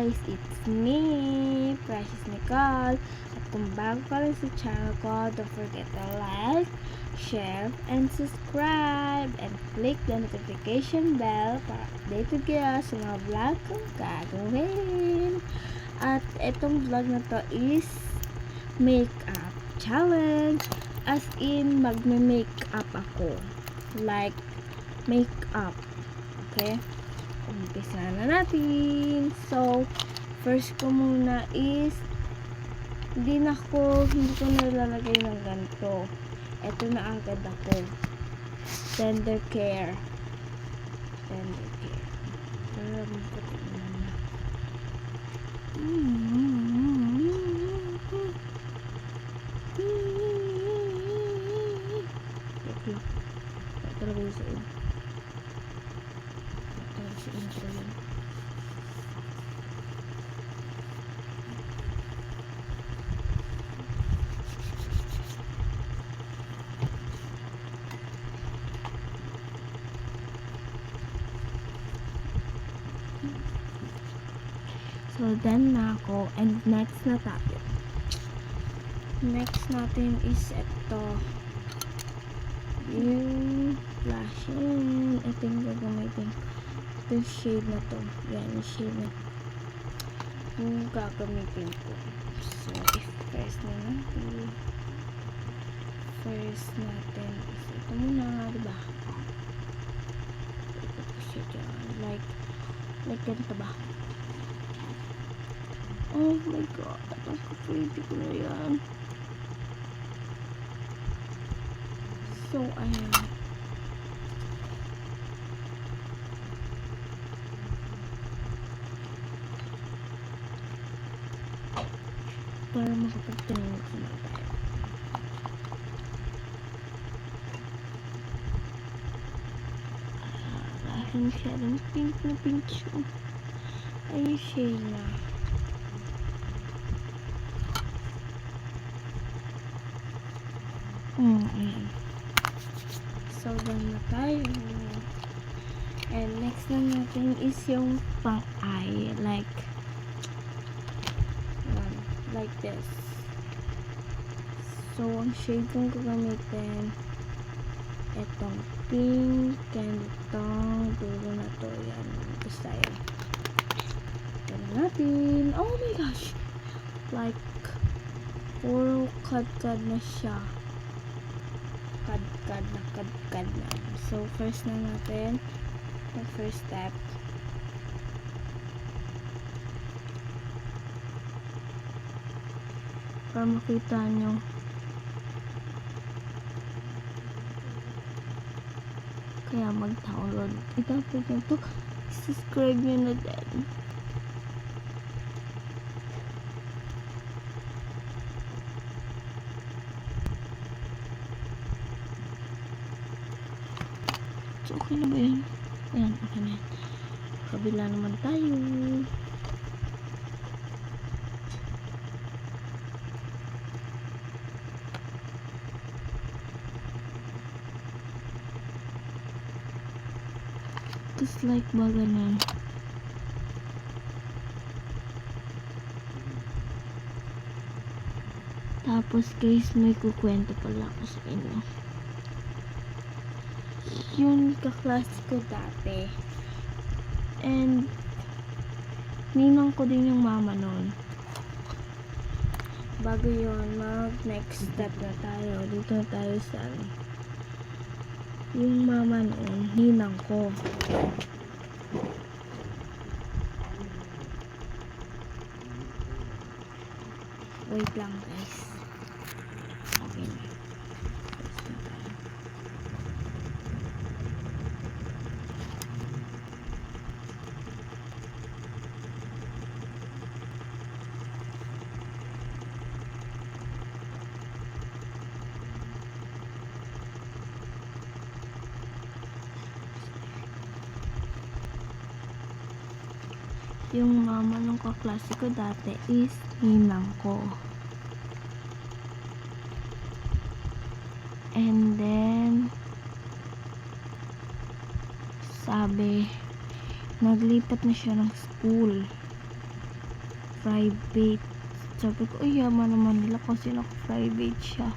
guys! It's me, Precious Nicole. At kung bago ka rin sa channel ko, don't forget to like, share, and subscribe. And click the notification bell para updated kayo sa mga vlog kong gagawin. At itong vlog na to is makeup challenge. As in, magme-makeup ako. Like, makeup. Okay? Umpisa na natin. So, first ko muna is hindi ko nalalagay ng ganito. Ito na agad ako. Tender care. Pero puti naman. Ito talaga yung sa'yo. So, done na ako. And next na tayo. Next natin is ito. Yung blushing. Ito yung gagamitin. Ito yung shade na to. Yan, yung shade na yung gagamitin ko. So, first natin is ito muna, diba? Ito ko siya dyan. Like ganito ba? Oh my god, ang pretty ko na yan. So, ayan. Para makapagtanong ko na tayo. Ayan siya ng pink na pink siya. Ayun siya na. Ayan. So, done na tayo. And next na natin is yung pang-eye. Like this. So, ang shade kong gagamitin, itong pink, and itong dulo na to. Yan. Basta yun. Ito na natin. Oh my gosh! Like, puro kad-kad na siya. Kad na. So, first na natin, the first step. Para makita nyo. Kaya mag-download. Itapos nyo to. Subscribe nyo na din. So, okay na ba yun? Ayan, okay na yan. Kabila naman tayo. Just like ba ganun. Tapos guys, may kukwento pala ako sa inyo. Yung kaklase ko dati. And ninang ko din yung mama nun. Bago yun, next step na tayo. Dito na tayo sa yung mama nun, ninang ko. Wait lang guys. Okay na. Yung mama ng kaklase ko dati is ninang ko. And then sabi naglipat na siya ng school. private. Sabi ko, ay, yaman naman nila kasi naka-private siya.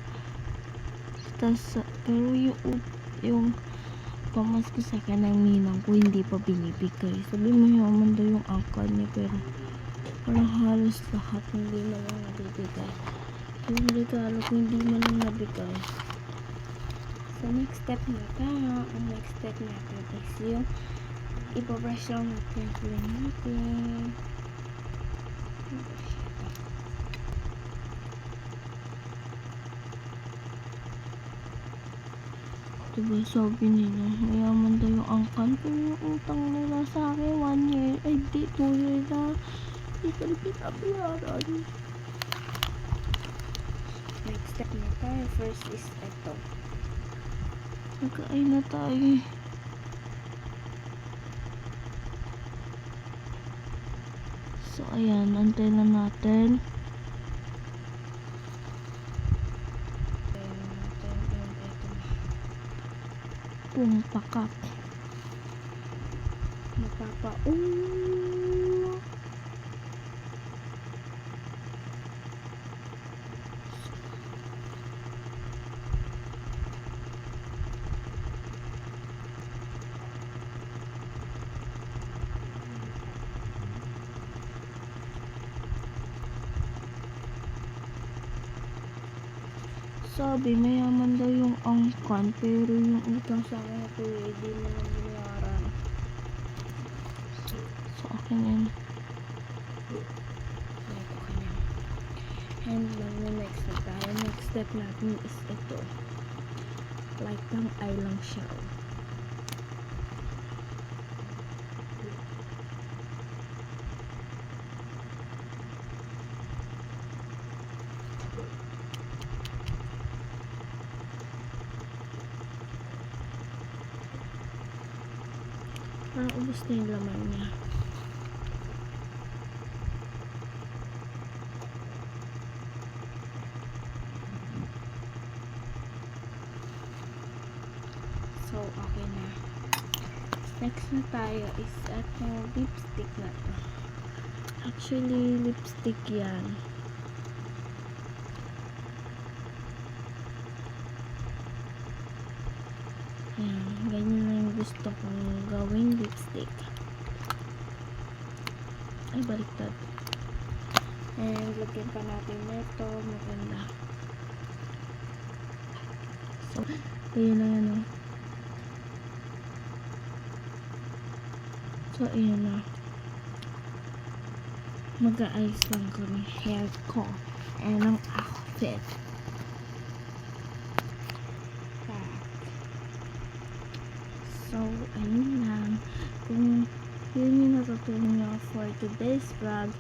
Pero yung pamasko sa akin ng ninang ko, hindi pa binibigay. Sabi mo, yaman daw yung angkan niya, pero parang halos lahat hindi man lang nabibigay. Yung regalo ko hindi man lang nabigay. So, next step natin, ang next step natin is yung ipabrush lang natin yung kulay natin. Diba sabi nila, mayaman daw yung angkan, pero yung utang nila sa akin 1 year, ay di 2 year na, hindi ko na pinabayaran. Next step na tayo, first is ito. Nagkain na tayo. So ayan, antay na natin. Pakak napapa-oo. Sabi, mayaman daw yung angkan, pero yung utang sa akin na hindi mo lang binayaran. Sa akin yun. And next na tayo. Next step natin is ito. Like pang eye lang siya. Parang ubos na yung laman niya. So, okay na. Next na tayo is ito, lipstick na to. Actually, lipstick yan. Ayan, ganyan na yung gusto kong gawing lipstick. Ay, baliktad. And, lagyan pa natin ito. Maganda. So, ayun na yan, oh. So, ayun na. Mag-aayos lang ko ng hair ko and ang outfit. So, ayun lang. Kung yun yung natutunan nyo for today's vlog,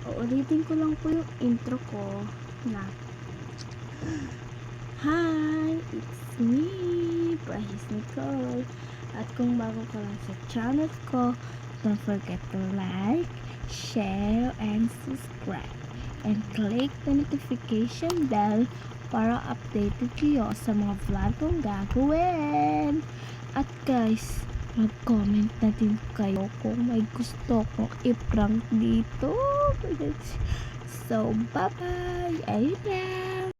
uulitin ko lang po yung intro ko na hi, it's me, Precious Nicole. At kung bago ka lang sa channel ko, don't forget to like, share, and subscribe. And click the notification bell para updated kayo sa mga vlog kong gagawin. At guys, mag-comment na din kayo kung may gusto kong i-prank dito. So, bye-bye! Ayun lang!